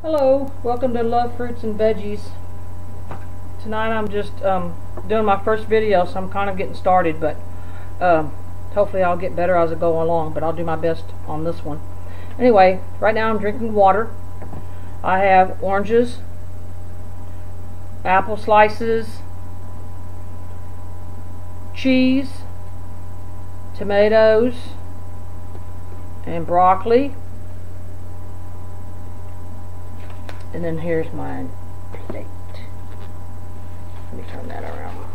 Hello, welcome to Love Fruits and Veggies. Tonight I'm just doing my first video, so I'm kind of getting started, but hopefully I'll get better as I go along, but I'll do my best on this one. Anyway, right now I'm drinking water. I have oranges, apple slices, cheese, tomatoes, and broccoli. And then here's my plate. Let me turn that around.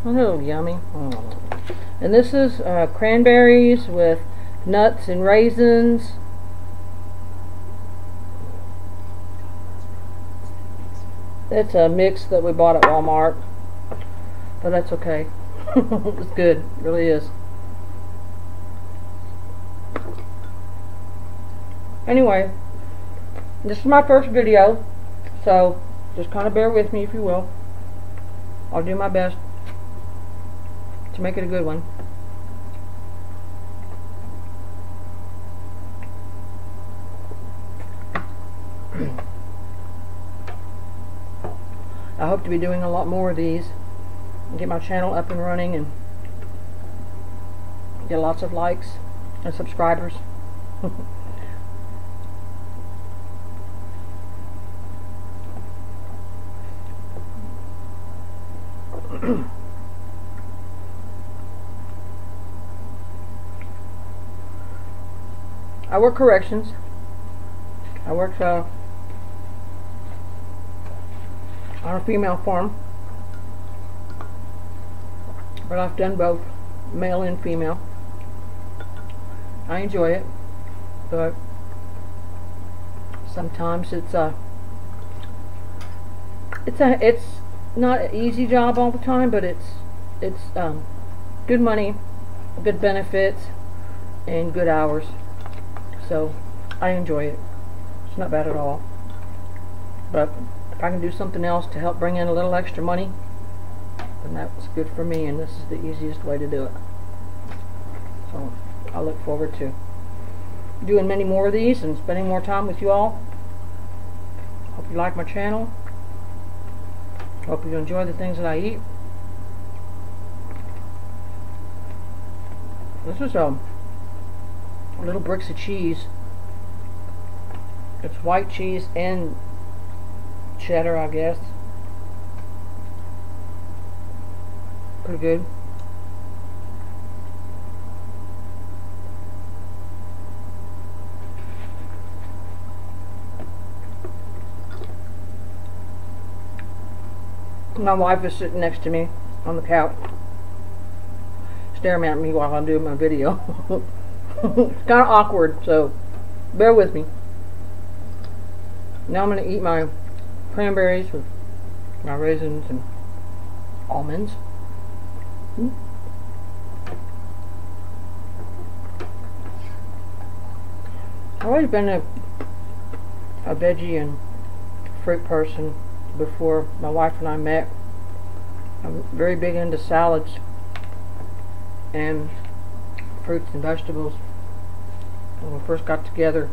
Oh, yummy. Oh. And this is cranberries with nuts and raisins. It's a mix that we bought at Walmart, but that's okay. It's good, it really is. Anyway, this is my first video, so just kind of bear with me if you will. I'll do my best to make it a good one. I hope to be doing a lot more of these and get my channel up and running and get lots of likes and subscribers. I work corrections. I work on a female farm, but I've done both male and female. I enjoy it, but sometimes it's not an easy job all the time, but it's good money, good benefits, and good hours. So I enjoy it. It's not bad at all. But if I can do something else to help bring in a little extra money, then that's good for me, and this is the easiest way to do it. So I look forward to doing many more of these and spending more time with you all. Hope you like my channel. Hope you enjoy the things that I eat. This is little bricks of cheese. It's white cheese and cheddar, I guess. Pretty good. My wife is sitting next to me on the couch, staring at me while I'm doing my video. It's kind of awkward, so bear with me. Now I'm going to eat my cranberries with my raisins and almonds. I've always been a veggie and fruit person before my wife and I met. I'm very big into salads and fruits and vegetables. When we first got together,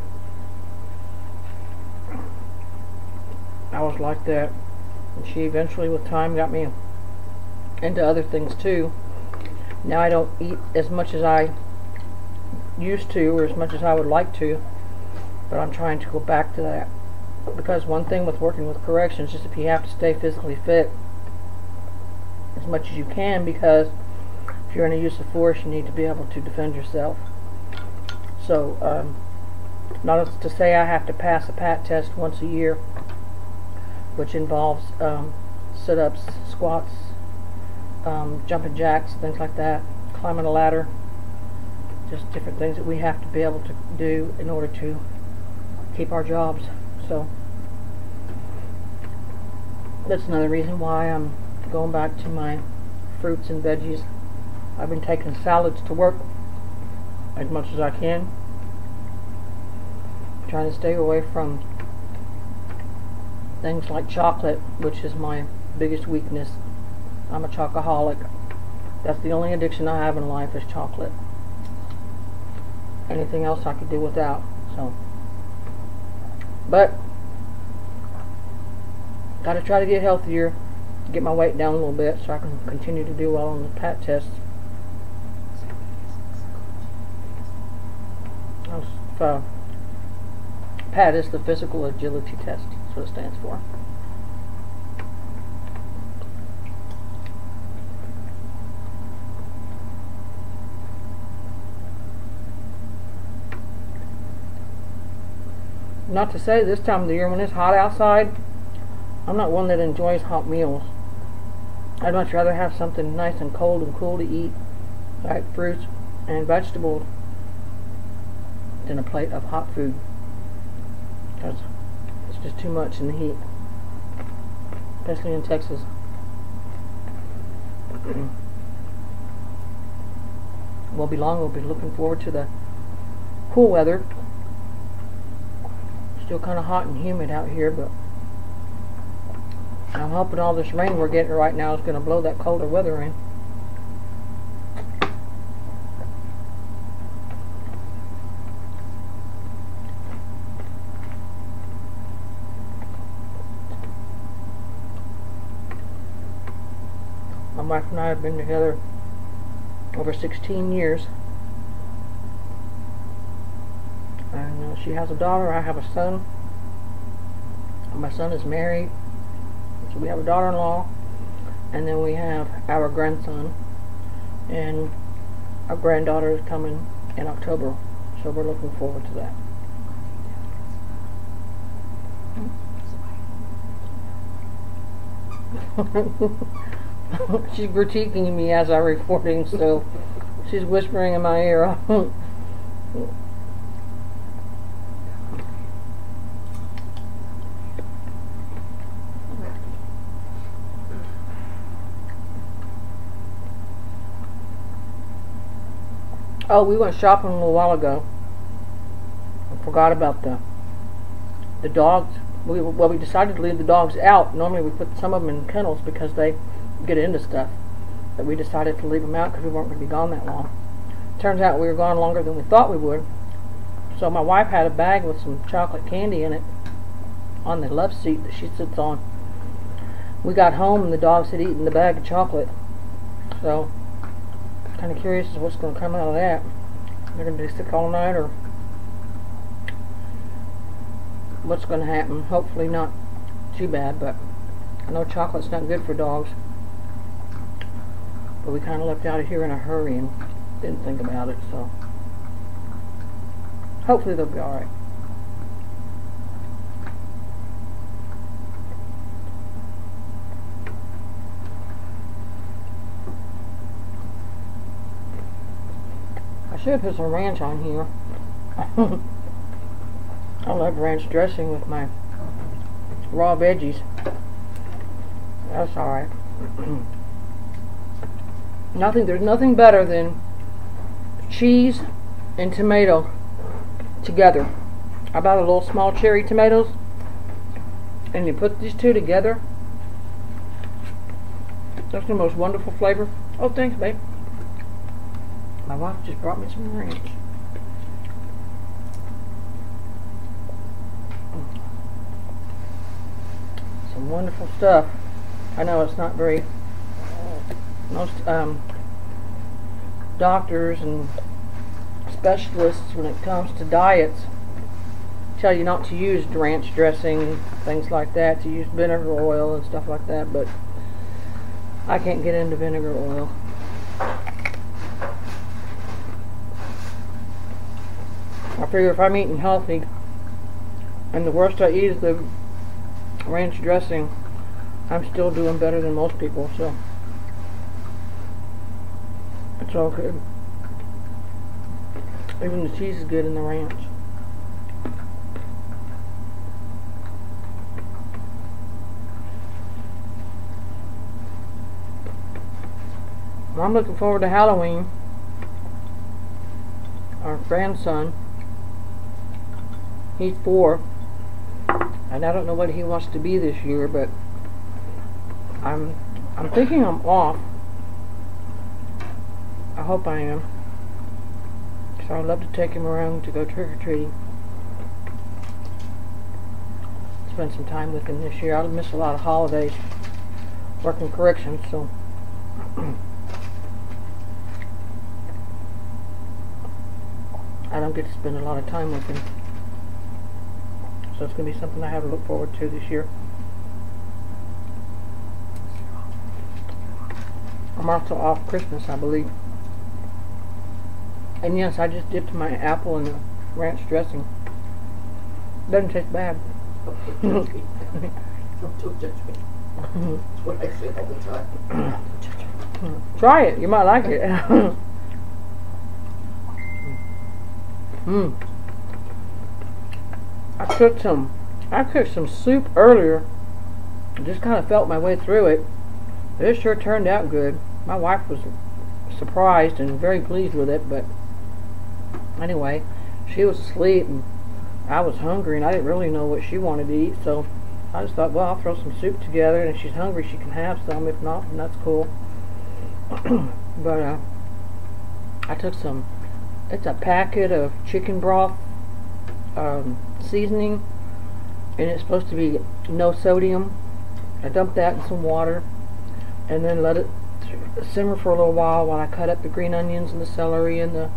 I was like that, and she eventually with time got me into other things too. Now I don't eat as much as I used to, or as much as I would like to, but I'm trying to go back to that, because one thing with working with corrections is if you have to stay physically fit as much as you can, because if you're in a use of force, you need to be able to defend yourself. So not to say I have to pass a PAT test once a year, which involves sit-ups, squats, jumping jacks, things like that, climbing a ladder, just different things that we have to be able to do in order to keep our jobs. So that's another reason why I'm going back to my fruits and veggies. I've been taking salads to work as much as I can, trying to stay away from things like chocolate, which is my biggest weakness. I'm a chocoholic. That's the only addiction I have in life, is chocolate. Anything else I could do without. So But gotta try to get healthier, get my weight down a little bit so I can continue to do well on the PAT tests. PAT is the physical agility test. That's what it stands for. Not to say this time of the year when it's hot outside, I'm not one that enjoys hot meals. I'd much rather have something nice and cold and cool to eat, like fruits and vegetables, than a plate of hot food. Because it's just too much in the heat, especially in Texas. Won't be long. We'll be looking forward to the cool weather. Still kind of hot and humid out here, but I'm hoping all this rain we're getting right now is going to blow that colder weather in. My wife and I have been together over 16 years. And she has a daughter, I have a son. My son is married. So we have a daughter-in-law, and then we have our grandson, and our granddaughter is coming in October, so we're looking forward to that. She's critiquing me as I'm recording, so she's whispering in my ear. Oh, we went shopping a little while ago. I forgot about the dogs. We decided to leave the dogs out. Normally we put some of them in kennels because they get into stuff. But we decided to leave them out because we weren't going to be gone that long. Turns out we were gone longer than we thought we would. So my wife had a bag with some chocolate candy in it on the love seat that she sits on. We got home and the dogs had eaten the bag of chocolate. So kind of curious as to what's going to come out of that. They're going to be sick all night, or what's going to happen. Hopefully not too bad, but I know chocolate's not good for dogs. But we kind of left out of here in a hurry and didn't think about it, so hopefully they'll be alright. I should put some ranch on here. I love ranch dressing with my raw veggies. That's alright. There's nothing better than cheese and tomato together. I bought a little small cherry tomatoes, and you put these two together. That's the most wonderful flavor. Oh, thanks, babe. My wife just brought me some ranch. Some wonderful stuff. I know it's not very... Most doctors and specialists, when it comes to diets, tell you not to use ranch dressing, things like that, to use vinegar oil and stuff like that, but I can't get into vinegar oil. I figure if I'm eating healthy and the worst I eat is the ranch dressing, I'm still doing better than most people, so it's all good. Even the cheese is good in the ranch. Well, I'm looking forward to Halloween. Our grandson, he's 4, and I don't know what he wants to be this year, but I'm thinking I'm off. I hope I am. So I'd love to take him around to go trick-or-treating. spend some time with him this year. I'll miss a lot of holidays working corrections, so I don't get to spend a lot of time with him. So it's going to be something I have to look forward to this year. I'm also off Christmas, I believe. And yes, I just dipped my apple in the ranch dressing. Doesn't taste bad. Don't judge me. Don't judge me. That's what I say all the time. Don't judge me. Try it. You might like it. I cooked some soup earlier. I just kind of felt my way through it. It sure turned out good. My wife was surprised and very pleased with it, but anyway, she was asleep and I was hungry and I didn't really know what she wanted to eat, so I just thought, well, I'll throw some soup together, and if she's hungry she can have some. If not, then that's cool. But I took some, it's a packet of chicken broth seasoning, and it's supposed to be no sodium. I dumped that in some water and then let it simmer for a little while I cut up the green onions and the celery and the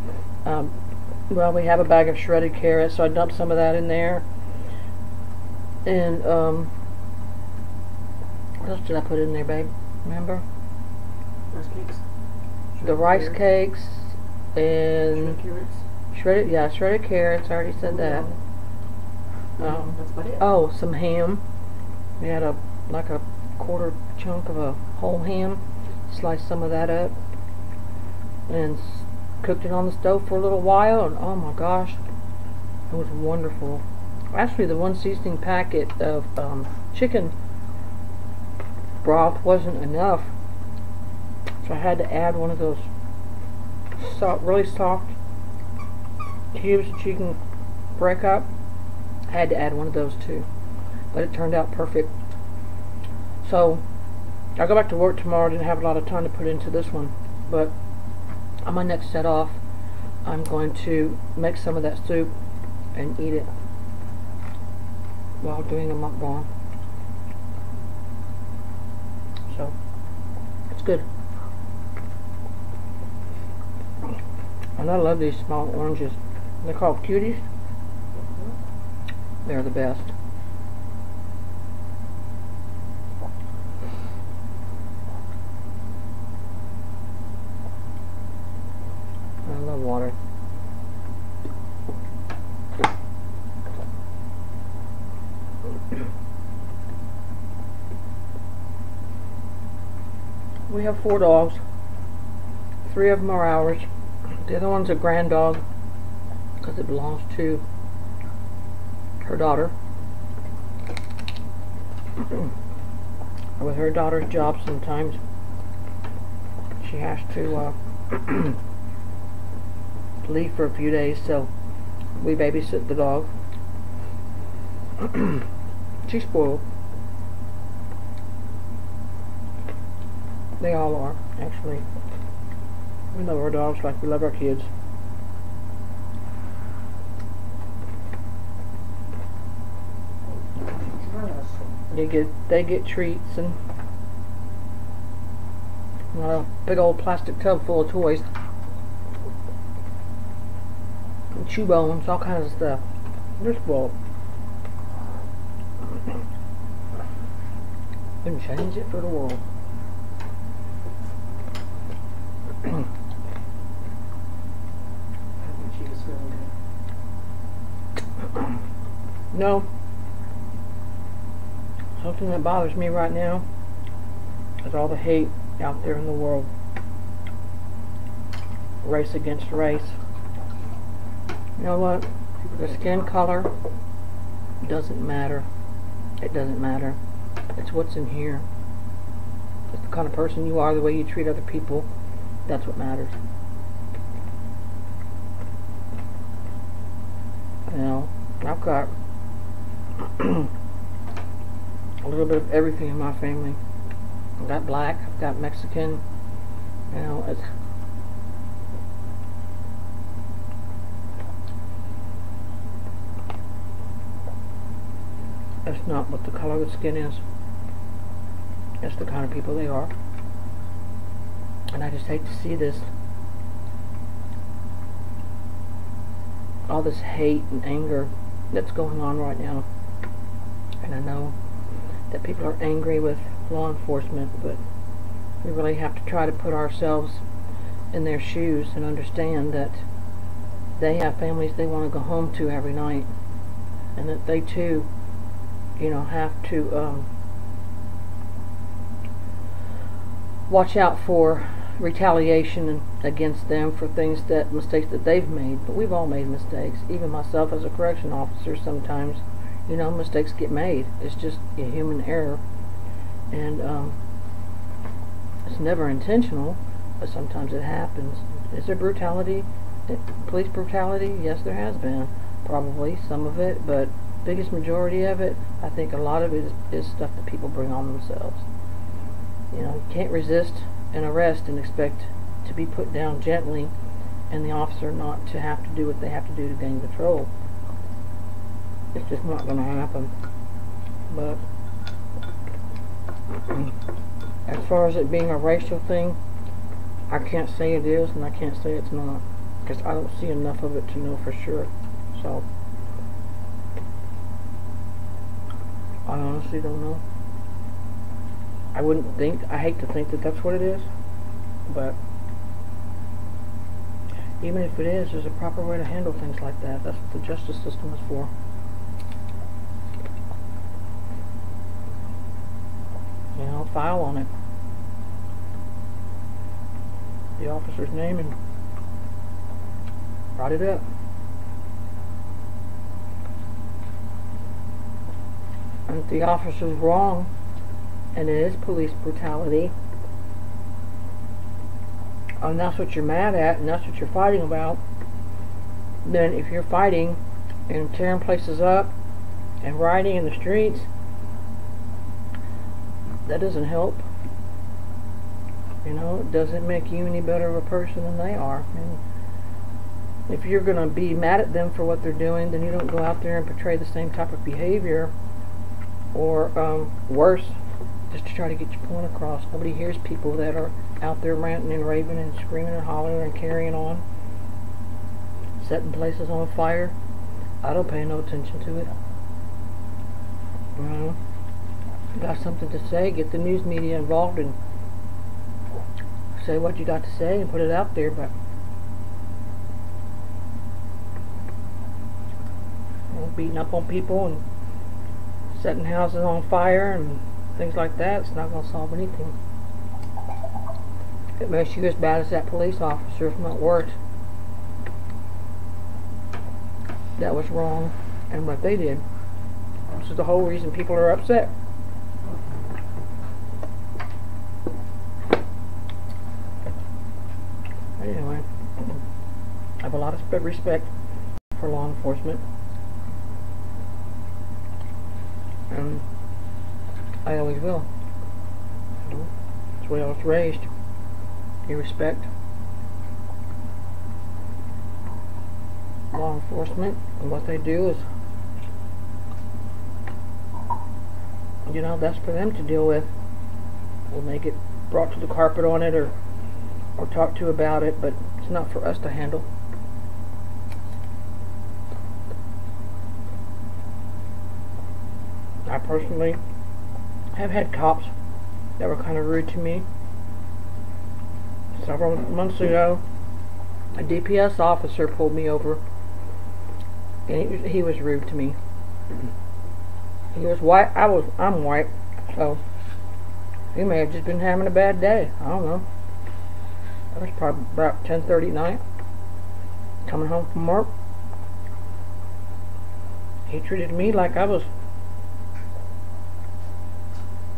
well, we have a bag of shredded carrots, so I dumped some of that in there. And what else did I put in there, babe? Remember? Rice cakes. The rice cakes and shredded carrots. I already said that. That's about it. Oh, some ham. We had like a quarter chunk of a whole ham. Sliced some of that up and cooked it on the stove for a little while, and oh my gosh, it was wonderful. Actually, the one seasoning packet of chicken broth wasn't enough, so I had to add one of those really soft cubes that you can break up. I had to add one of those too, but it turned out perfect. So I'll go back to work tomorrow. Didn't have a lot of time to put into this one, but on my next set off, I'm going to make some of that soup and eat it while doing a mukbang. So it's good. And I love these small oranges. They're called cuties. They're the best. I love water. We have 4 dogs. 3 of them are ours. The other one's a grand dog because it belongs to her daughter. With her daughter's job, sometimes she has to leave for a few days, so we babysit the dog. She's spoiled. They all are, actually. We love our dogs like we love our kids. They get treats and a big old plastic tub full of toys. And chew bones, all kinds of stuff. They're spoiled. Wouldn't change it for the world. I think she was feeling good. No. Something that bothers me right now is all the hate out there in the world. Race against race. You know what? The skin color doesn't matter. It doesn't matter. It's what's in here. It's the kind of person you are, the way you treat other people. That's what matters. You know, I've got a little bit of everything in my family. I've got black, I've got Mexican, you know, it's That's not what the color of the skin is. It's the kind of people they are. And I just hate to see this. All this hate and anger that's going on right now. And I know that people are angry with law enforcement, but we really have to try to put ourselves in their shoes and understand that they have families they want to go home to every night, and that they too, have to watch out for retaliation against them for mistakes that they've made. But we've all made mistakes. Even myself as a correction officer, sometimes, mistakes get made. It's just a human error, and it's never intentional, but sometimes it happens. Is there brutality? Police brutality? Yes, there has been. Probably some of it, but biggest majority of it, I think a lot of it is stuff that people bring on themselves. You can't resist an arrest and expect to be put down gently and the officer not to have to do what they have to do to gain control. It's just not going to happen. But as far as it being a racial thing, I can't say it is and I can't say it's not, because I don't see enough of it to know for sure. So I honestly don't know. I hate to think that that's what it is, but even if it is, there's a proper way to handle things like that. That's what the justice system is for. File on it the officer's name and write it up. And if the officer's wrong and it is police brutality, and that's what you're mad at and that's what you're fighting about, then if you're fighting and tearing places up and rioting in the streets, that doesn't help. It doesn't make you any better of a person than they are. And if you're going to be mad at them for what they're doing, then you don't go out there and portray the same type of behavior, or worse, just to try to get your point across. Nobody hears people that are out there ranting and raving and screaming and hollering and carrying on, setting places on fire. I don't pay no attention to it. You got something to say, get the news media involved and say what you got to say and put it out there. But beating up on people and setting houses on fire and things like that, it's not going to solve anything. It makes you as bad as that police officer, if not worse. That was wrong, and what they did. This is the whole reason people are upset. Anyway, I have a lot of respect for law enforcement, and I always will. That's the way I was raised. You respect law enforcement, and what they do is, that's for them to deal with when they get brought to the carpet on it or talked to about it, but it's not for us to handle. I personally have had cops that were kind of rude to me. Several months ago, a DPS officer pulled me over, and he was rude to me. He was white. I'm white, so he may have just been having a bad day. I don't know. It was probably about 10:30 at night, coming home from work. He treated me like I was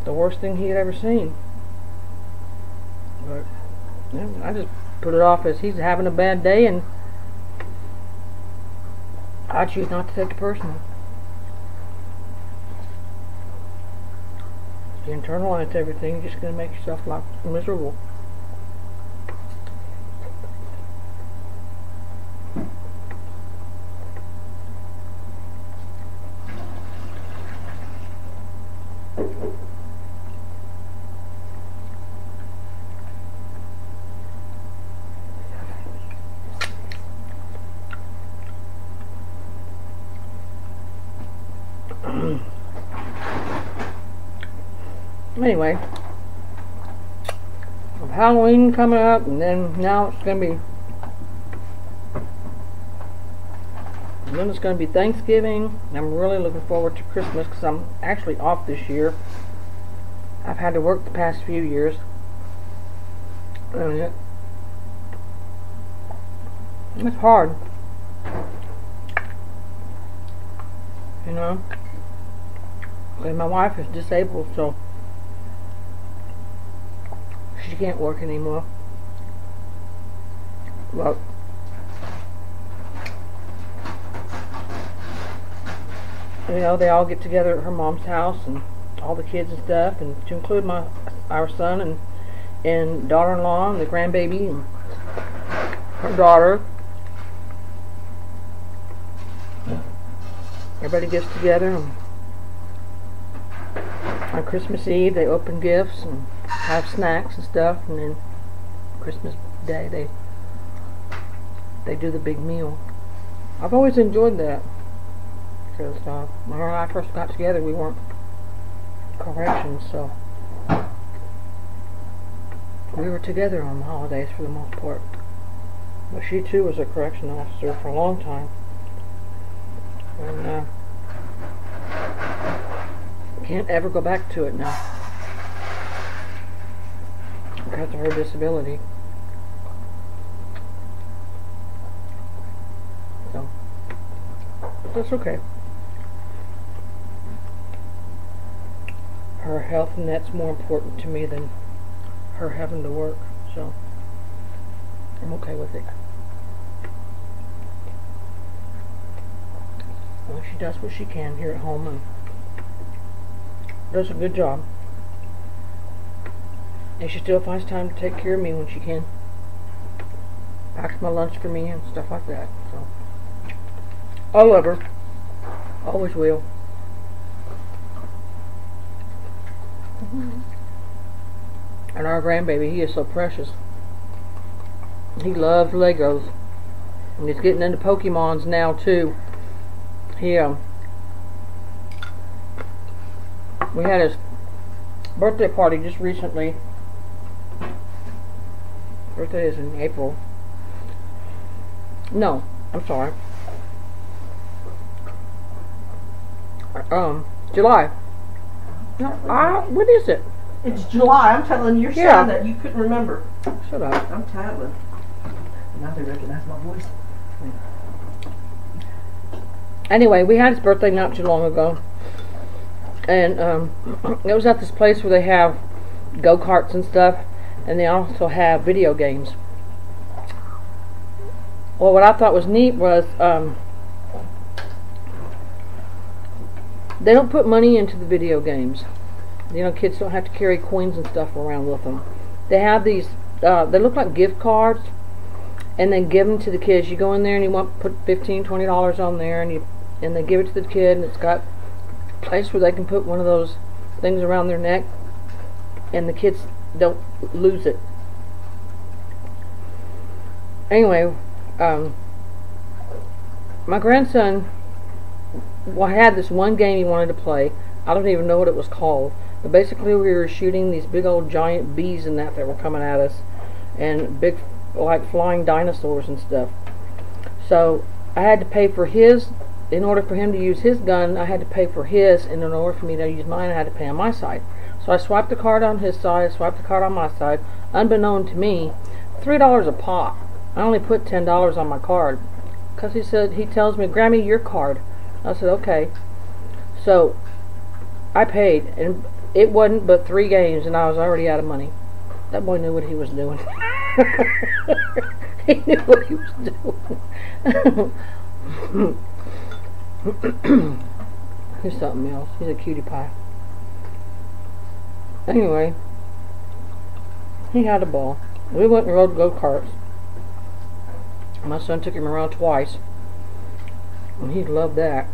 the worst thing he had ever seen. But I just put it off as he's having a bad day, and I choose not to take it personal. If you internalize everything, you're just going to make yourself like miserable. Anyway, of Halloween coming up, and then now it's gonna be, and then it's gonna be Thanksgiving, and I'm really looking forward to Christmas because I'm actually off this year. I've had to work the past few years, and it's hard, you know. And my wife is disabled, so she can't work anymore. Well, you know, they all get together at her mom's house, and all the kids and stuff, and to include our son and daughter-in-law and the grandbaby and her daughter. Everybody gets together, and on Christmas Eve they open gifts and have snacks and stuff, and then Christmas Day they do the big meal. I've always enjoyed that because when her and I first got together, we weren't corrections, so we were together on the holidays for the most part. But she too was a correction officer for a long time, and can't ever go back to it now because of her disability. So that's okay. Her health, and that's more important to me than her having to work, so I'm okay with it. Well, she does what she can here at home and does a good job, and she still finds time to take care of me when she can. Packs my lunch for me and stuff like that, so I love her, always will. And our grandbaby, he is so precious. He loves Legos, and he's getting into Pokemons now too. We had his birthday party just recently. Birthday is in April. No, I'm sorry. July. No, what is it? It's July. I'm telling you, you're saying that you couldn't remember. Shut up. I'm telling. Now they recognize my voice. Anyway, we had his birthday not too long ago, and it was at this place where they have go-karts and stuff, and they also have video games. Well, what I thought was neat was they don't put money into the video games. You know, kids don't have to carry coins and stuff around with them. They have these, they look like gift cards, and then give them to the kids. You go in there and you want to put $15, $20 on there, and they give it to the kid, and it's got a place where they can put one of those things around their neck, and the kids don't lose it. Anyway, my grandson had this one game he wanted to play. I don't even know what it was called, but basically we were shooting these big old giant bees and that were coming at us, and big like flying dinosaurs and stuff. So I had to pay for his. In order for him to use his gun, I had to pay for his, and in order for me to use mine, I had to pay on my side. So I swiped the card on his side, swiped the card on my side. Unbeknown to me, $3 a pop. I only put $10 on my card because he tells me, "Grammy, your card." I said, "Okay." So I paid, and it wasn't but 3 games, and I was already out of money. That boy knew what he was doing. He knew what he was doing. He's something else. He's a cutie pie. Anyway, he had a ball. We went and rode go-karts. My son took him around twice, and he loved that.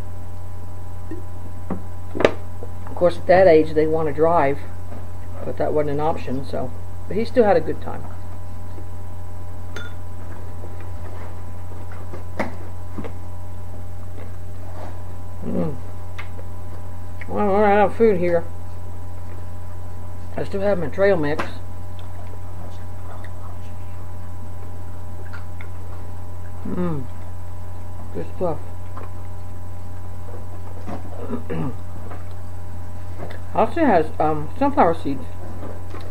Of course, at that age, they want to drive, but that wasn't an option. So, but he still had a good time. Well, I don't have food here. I still have my trail mix. Mmm. Good stuff. Also has sunflower seeds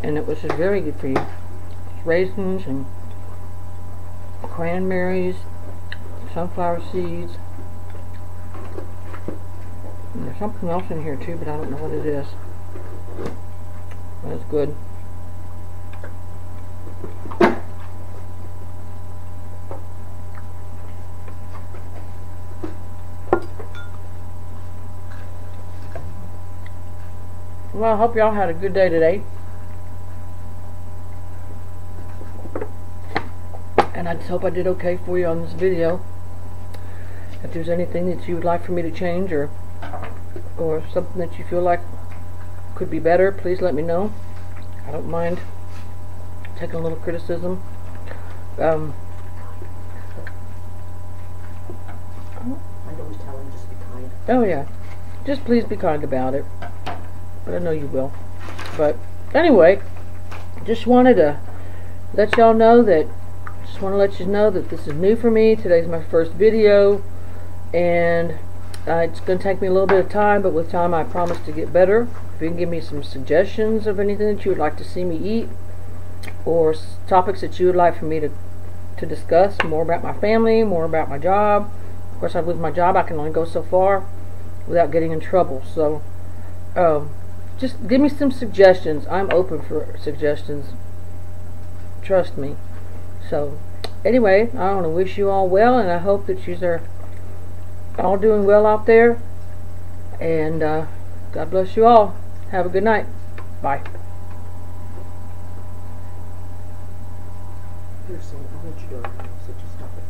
in it, which is very good for you. It's raisins and cranberries, sunflower seeds. And there's something else in here too, but I don't know what it is. That's good. Well, I hope y'all had a good day today. And I just hope I did okay for you on this video. If there's anything that you would like for me to change or something that you feel like could be better, please let me know. I don't mind taking a little criticism. I always tell him just be kind. Oh yeah, just please be kind about it. But I know you will. But anyway, just wanted to let y'all know that. Just want to let you know that this is new for me. Today's my first video, and it's going to take me a little bit of time, but with time I promise to get better. If you can give me some suggestions of anything that you would like to see me eat, or topics that you would like for me to discuss, more about my family, more about my job. Of course, with my job I can only go so far without getting in trouble. So just give me some suggestions. I'm open for suggestions. Trust me. So anyway, I want to wish you all well, and I hope that you are all doing well out there. And God bless you all. Have a good night. Bye. You're saying, I'll let you do it. So just stop it.